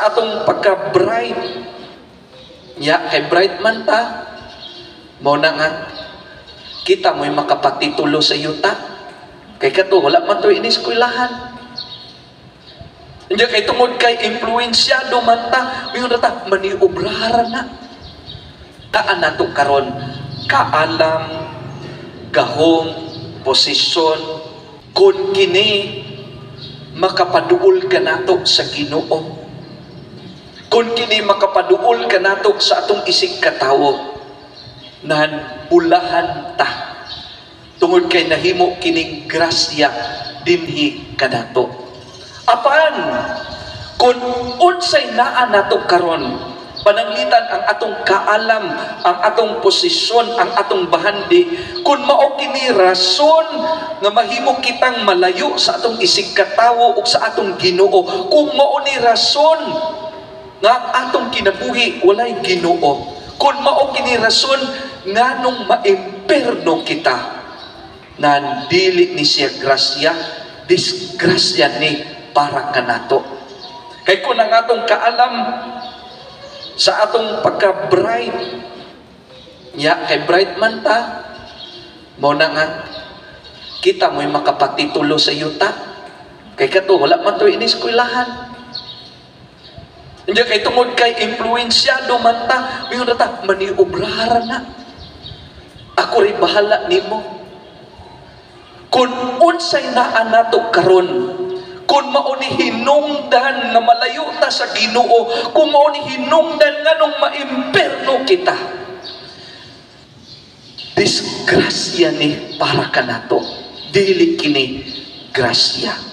sa atong pagka-bright. Nya kay bright man ta, mao na nga kita mo'y makapatitulo sa yuta. Kay kato wala man to iniskwelahan. Nya kay tungod kay influensyado man ta, mingon ta maniobraran na. Taan nato karon kaalam, gahom, posisyon, kun kini makapaduol ka nato sa Ginoo. Kung kini makapaduol ka nato sa atong isig katawo, nan bulahan ta. Tungod kay nahimo kining grasya dinhi kanato. Apan, kung unsay naa nato karon, pananglitan ang atong kaalam, ang atong posisyon, ang atong bahandi, kung mao kini rason nga mahimo kitang malayo sa atong isig katawo ug sa atong Ginoo, kung mao ni rason nga atong kinabuhi walay Ginoo, kung mao kini rason nganong maimperno kita, nan dili ni siya grasya, disgrasya ni para kanato. Kay kung ang atong kaalam sa atong pagka-bright, nya kay bright man ta, mao na nga kita mo'y makapatitulo sa yuta. Kay kato wala man to iniskwelahan. Hindi kay tungod kay influensyado man ta, mingon ta maniobraran na. Ako rin bahala nimo. Kung unsay naa nato karon, kung mao ni hinungdan nga malayo ta sa Ginoo, kung mao ni hinungdan nganong maimperno kita, disgrasya ni para kanato, dili kini grasya.